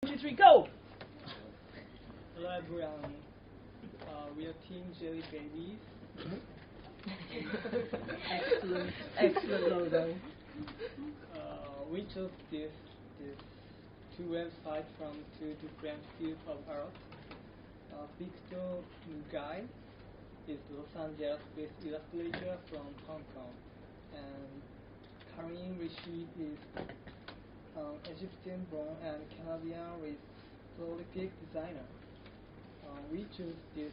1, 2, 3, go! Hello everyone, we are Team Jelly Babies. Excellent logo. We chose this two websites from two different fields of art. Victor Mugai is Los Angeles-based illustrator from Hong Kong, and Karim Rashid is Egyptian-born and Canadian with prolific designer. We choose these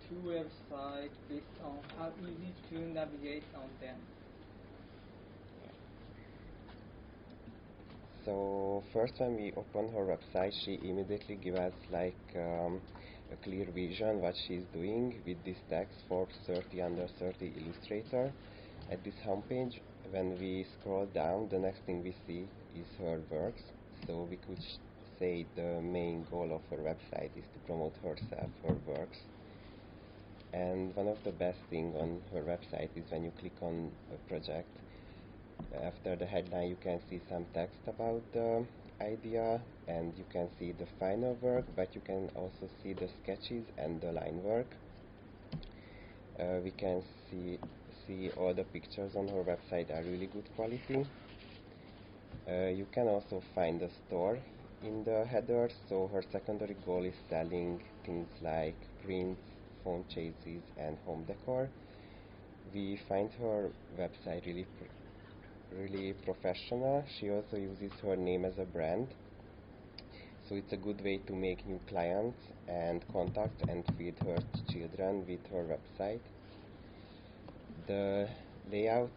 two websites based on how easy to navigate on them. So first, when we open her website, she immediately gives us a clear vision what she's doing with this text Forbes 30 under 30 illustrator. At this homepage, when we scroll down, the next thing we see is her works. So we could say the main goal of her website is to promote herself, her works. And one of the best things on her website is when you click on a project, after the headline you can see some text about the idea, and you can see the final work, but you can also see the sketches and the line work. We can see all the pictures on her website are really good quality. You can also find a store in the header, so her secondary goal is selling things like prints, phone cases and home decor. We find her website really professional. She also uses her name as a brand, so it's a good way to make new clients and contacts and feed her children with her website. The layout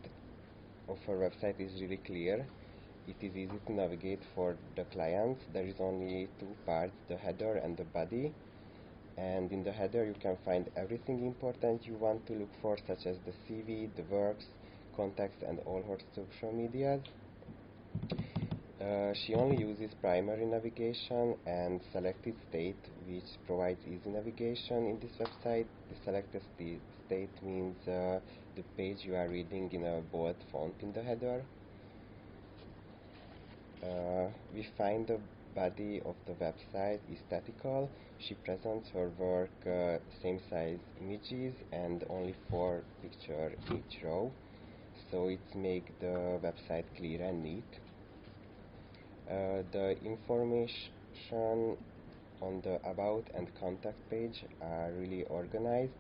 of her website is really clear. It is easy to navigate for the clients. There is only two parts, the header and the body. And in the header you can find everything important you want to look for, such as the CV, the works, contacts and all her social medias. She only uses primary navigation and selected state, which provides easy navigation in this website. The selected state means the page you are reading in a bold font in the header. We find the body of the website aesthetical. She presents her work same size images and only 4 pictures each row, so it makes the website clear and neat. The information on the about and contact page are really organized.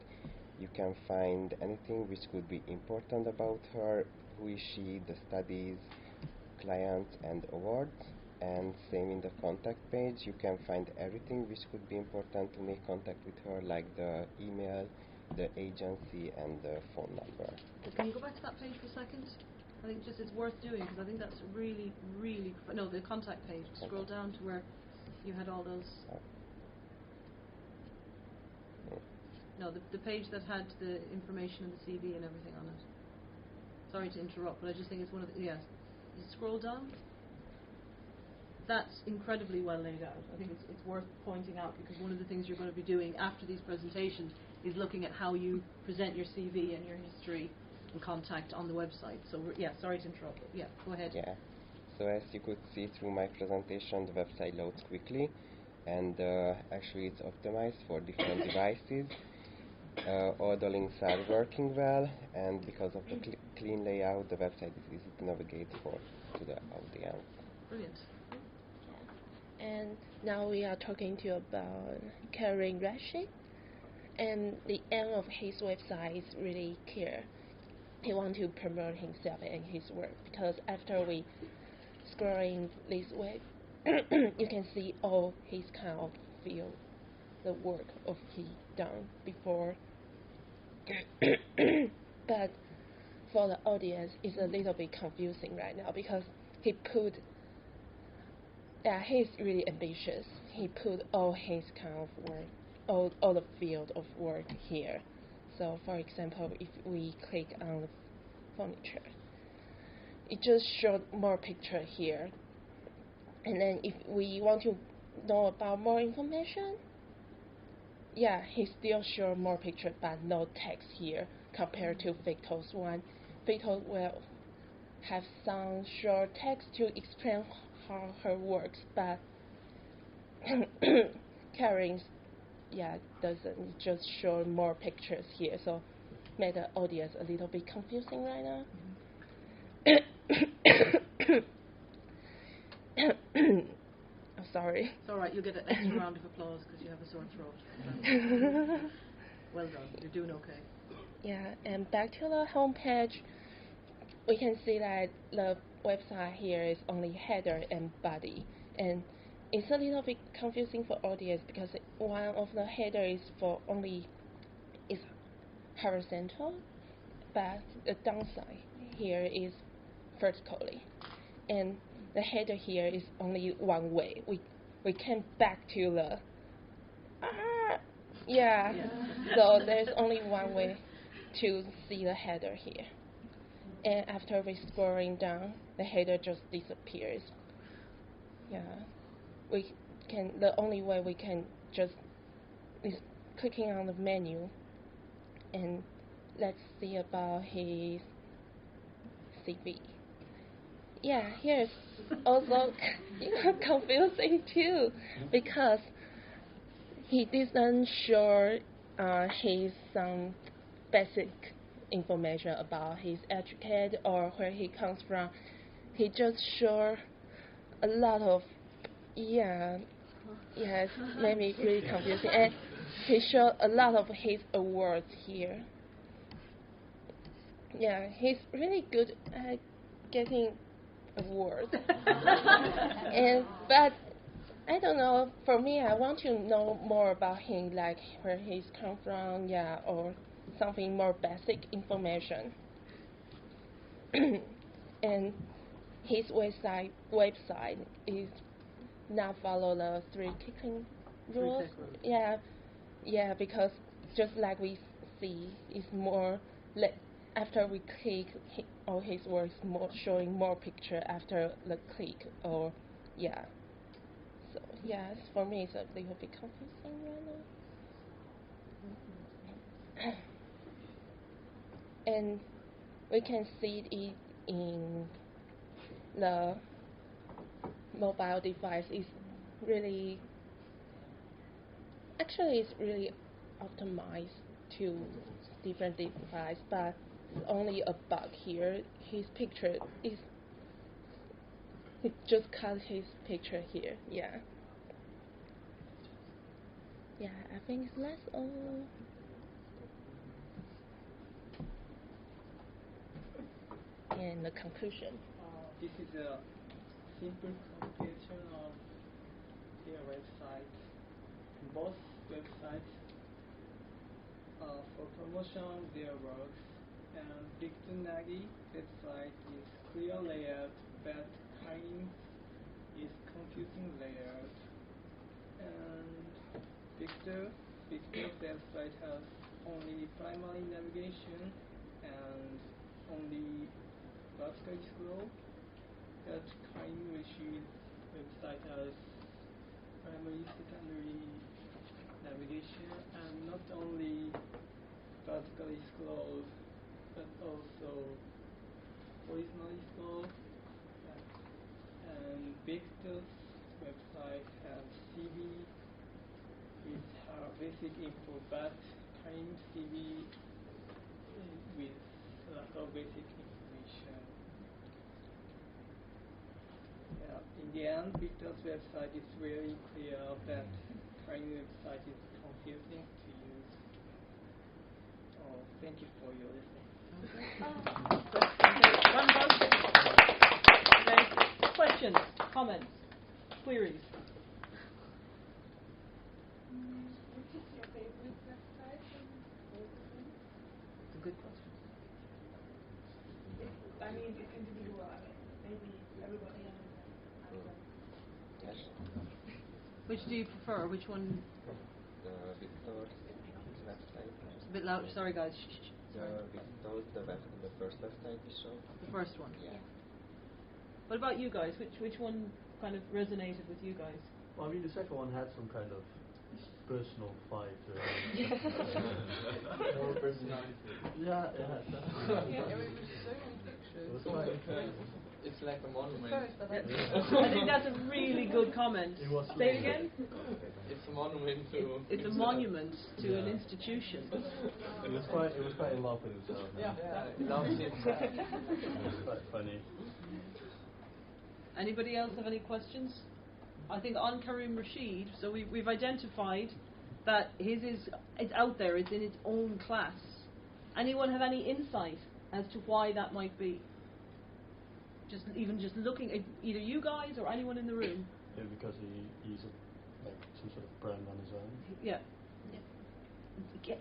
You can find anything which could be important about her, who is she, the studies, clients and awards. And same in the contact page, you can find everything which could be important to make contact with her, like the email, the agency and the phone number. Can you go back to that page for a second? I think just it's worth doing, because I think that's really, no, the contact page. Scroll down to where you had all those. No, the page that had the information and the CV and everything on it. Sorry to interrupt, but I just think it's one of the, yes. You scroll down. That's incredibly well laid out. I think it's worth pointing out, because one of the things you're going to be doing after these presentations is looking at how you present your CV and your history and contact on the website. So yeah, sorry to interrupt, but yeah, go ahead. Yeah. So as you could see through my presentation, the website loads quickly, and actually it's optimized for different devices. All the links are working well, and because of the clean layout, the website is easy to navigate to the audience. Brilliant. And now we are talking to you about Karim Rashid, and the aim of his website is really clear. He wants to promote himself and his work, because after we scrolling this web, you can see all his kind of field, the work of he done before. But for the audience, it's a little bit confusing right now, because he put he's really ambitious. He put all his kind of work, all the field of work here. So for example, if we click on the furniture, it just showed more picture here. And then if we want to know about more information, yeah, he still show more picture but no text here compared to Victor's one. Victor will have some short text to explain how her works, but Karen's, doesn't just show more pictures here, so made the audience a little bit confusing right now. I'm sorry. It's all right. You'll get an extra round of applause because you have a sore throat. Well done. You're doing okay. Yeah, and back to the homepage, we can see that the website here is only header and body, and it's a little bit confusing for audience because one of the header is horizontal, but the downside here is vertically, and the header here is only one way. We came back to the so there's only one way to see the header here, and after we scrolling down, the header just disappears. The only way we can just is clicking on the menu, and let's see about his CV. Here's also confusing too, because he didn't show his some basic information about his educate or where he comes from. He just showed a lot of it's made me really confusing, and he showed a lot of his awards here. He's really good at getting awards. But I don't know, for me, I want to know more about him, like where he's come from, or something more basic information. And his website is not follow the three-clicking rules. Because just like we see, it's more after we click, all his works showing more picture after the click, or So for me it's a little bit confusing right now. And we can see it in the mobile device. It's really optimized to different device, but it's only a bug here. His picture is, he just cut his picture here. I think that's all. And the conclusion. This is a simple comparison of their websites. Both websites for promotion their works, and Victor Nagy website is clear layout, but Karen's is confusing layout. And Victor's website has only primary navigation and only vertical scroll, but Karen's website has primary, secondary navigation, and not only vertically scroll, but also horizontally scroll. And Victor's website has CV with her basic info, but Karen's CV with a lot of basic information. In the end, Victor's website is very clear, but Karen's website is confusing to use. Thank you for your listening. Okay. Questions, comments, queries? Which is your favorite website from both of them? It's a good question. It's individual. Maybe everybody has Which do you prefer? Which one? Victor's website. A bit loud. Sorry, guys. The first website we showed. The first one. Yeah. What about you guys? Which one kind of resonated with you guys? Well, the second one had some kind of personal fight. More personality. Yeah, it had that. it was so pictures. It was quite It's like a monument. I think that's a really good comment. It was Say it again. It's a monument to. It's a monument to an institution. It was quite in love with himself. Yeah, he loves himself. It was quite funny. Anybody else have any questions? I think on Karim Rashid, so we've identified that his is it's out there, it's in its own class. Anyone have any insight as to why that might be? Just looking at either you guys or anyone in the room. Yeah, because he's like some sort of brand on his own. Yeah.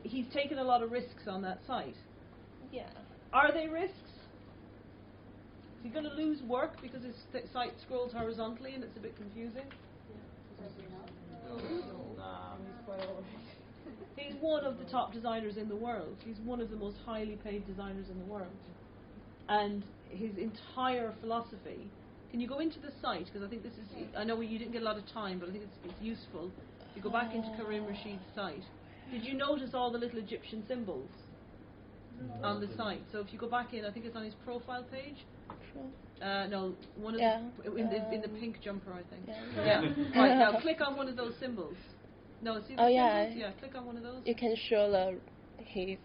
He's taken a lot of risks on that site. Yeah. Are they risks? Is he going to lose work because his site scrolls horizontally and it's a bit confusing? Nah. He's one of the top designers in the world. He's one of the most highly paid designers in the world. And his entire philosophy... Can you go into the site? Because I think this is... I know you didn't get a lot of time, but I think it's useful. If you go back into Karim Rashid's site, did you notice all the little Egyptian symbols on the site? So if you go back in, I think it's on his profile page. No, one of in the pink jumper, I think. Yeah. Right, now click on one of those symbols. No, see the symbols? Yeah, click on one of those. You can show his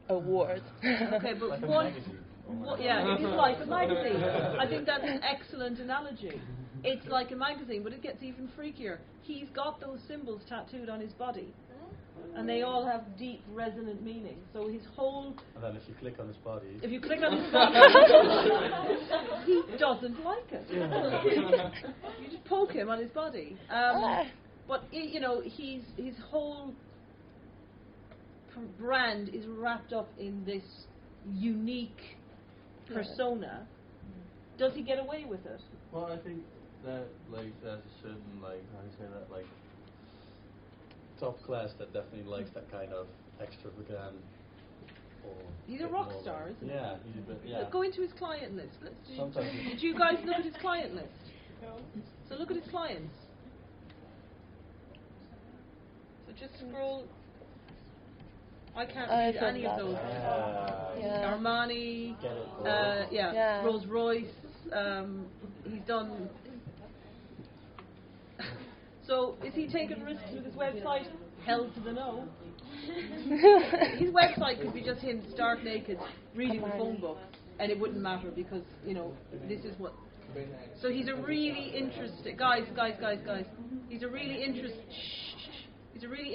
award. Okay, but Like a one... magazine. Yeah, it's like a magazine. I think that's an excellent analogy. It's like a magazine, but it gets even freakier. He's got those symbols tattooed on his body, and they all have deep, resonant meaning. So his whole... And then if you click on his body... If you click on his body, he doesn't like it. You just poke him on his body. But, his whole brand is wrapped up in this unique persona. Does he get away with it? Well, I think that there's a certain how do you say that, top class that definitely likes that kind of extravagant. Or he's a rock star, isn't he? Yeah, he's a bit. Yeah. Go into his client list. Sometimes. Did you guys look at his client list? No. So look at his clients. So just scroll. I can't read any of those. Armani, Rolls Royce. He's done. So is he taking risks with his website? Hell to the no. His website could be just him stark naked reading the phone book, and it wouldn't matter because this is what. So he's a really interesting guys. He's a really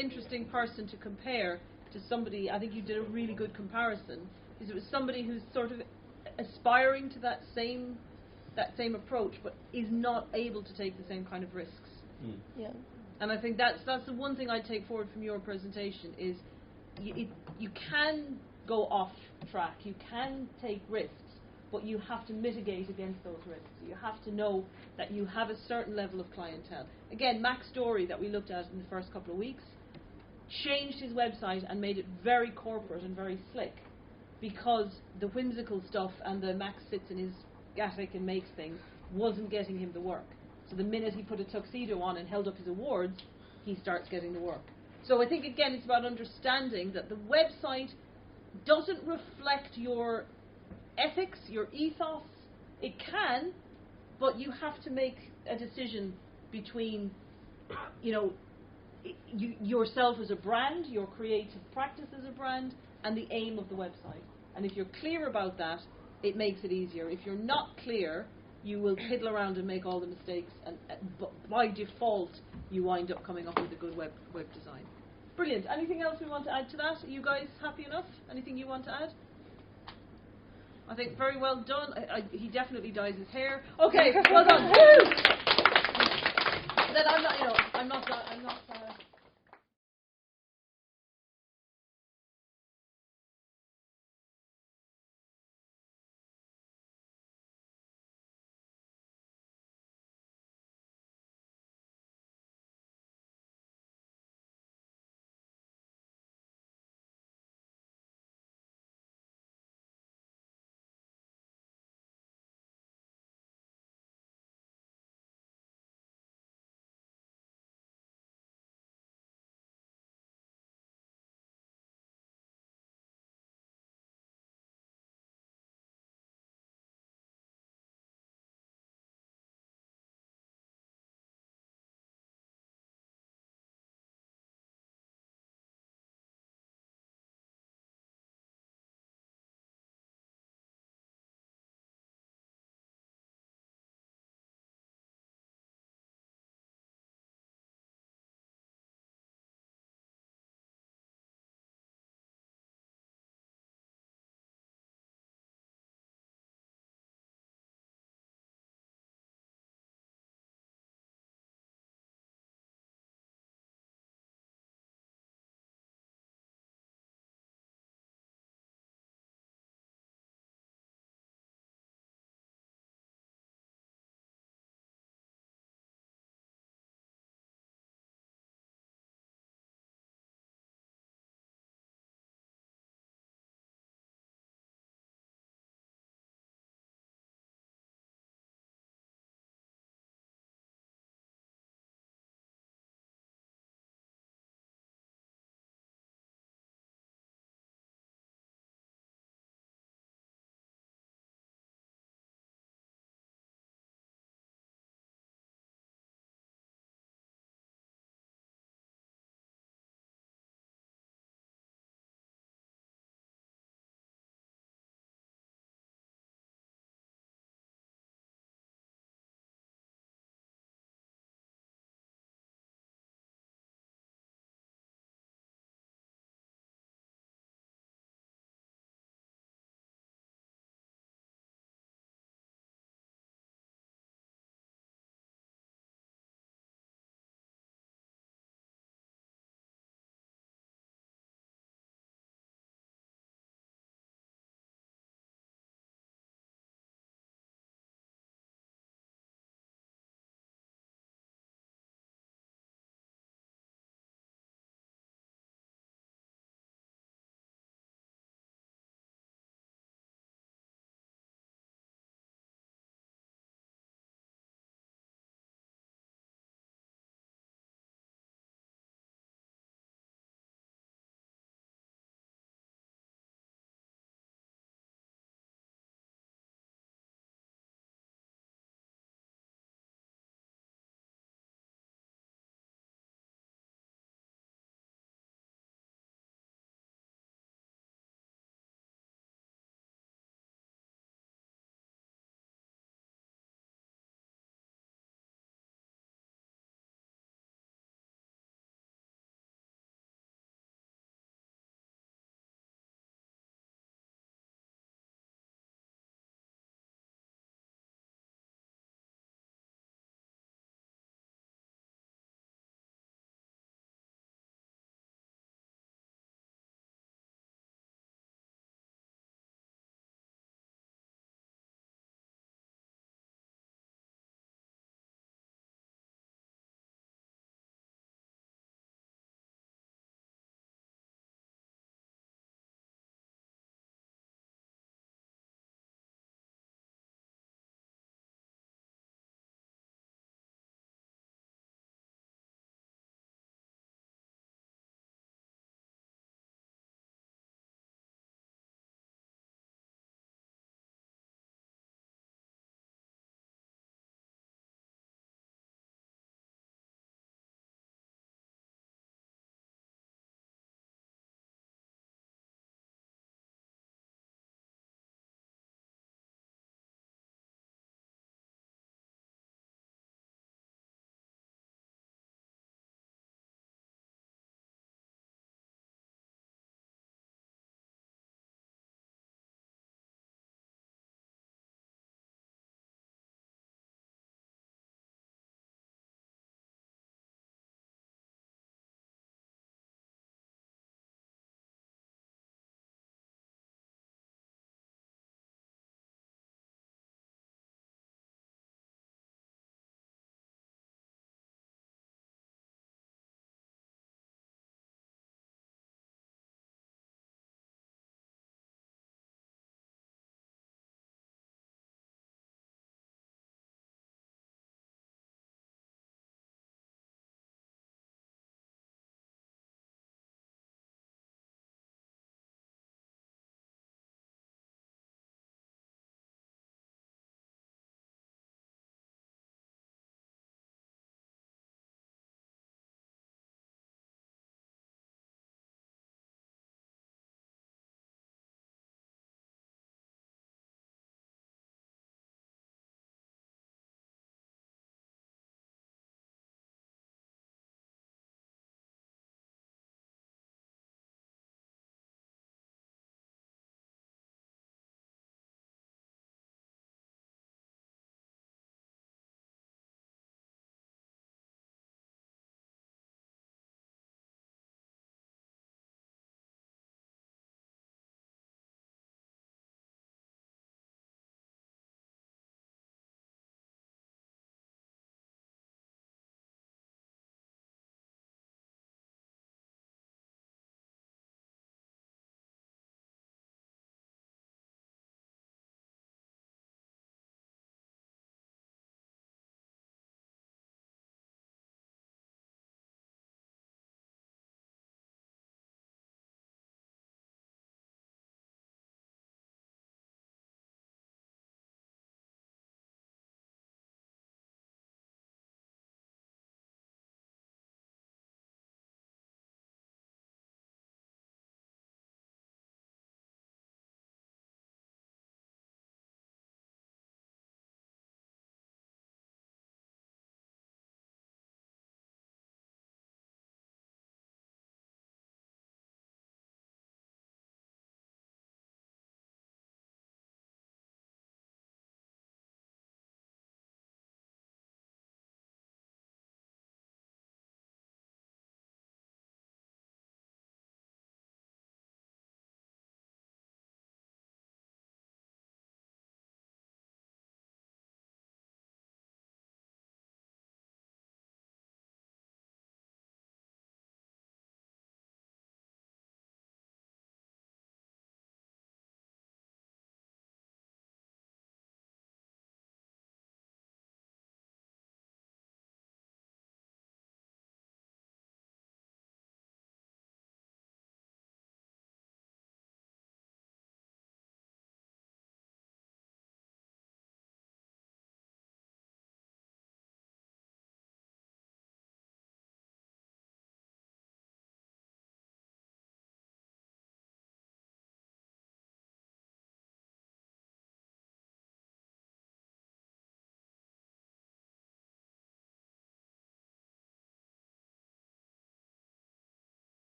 interesting person to compare to somebody. I think you did a really good comparison. Is it was somebody who's sort of aspiring to that same approach, but is not able to take the same kind of risks. Yeah. And I think that's the one thing I take forward from your presentation is you can go off track, you can take risks, but you have to mitigate against those risks. You have to know that you have a certain level of clientele. Again, Max Story that we looked at in the first couple of weeks changed his website and made it very corporate and very slick because the whimsical stuff and the Max sits in his attic and makes things wasn't getting him the work. So the minute he put a tuxedo on and held up his awards, he starts getting the work. So I think, again, it's about understanding that the website doesn't reflect your ethics, your ethos. It can, but you have to make a decision between, yourself as a brand, your creative practice as a brand, and the aim of the website. And if you're clear about that, it makes it easier. If you're not clear, you will piddle around and make all the mistakes, and by default, you wind up coming up with a good web design. Brilliant. Anything else we want to add to that? Are you guys happy enough? Anything you want to add? I think very well done. He definitely dyes his hair. Okay, well done. Woo! Then I'm not.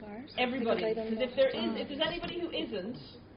cars? Everybody. Because I don't Because know. if there's anybody who isn't,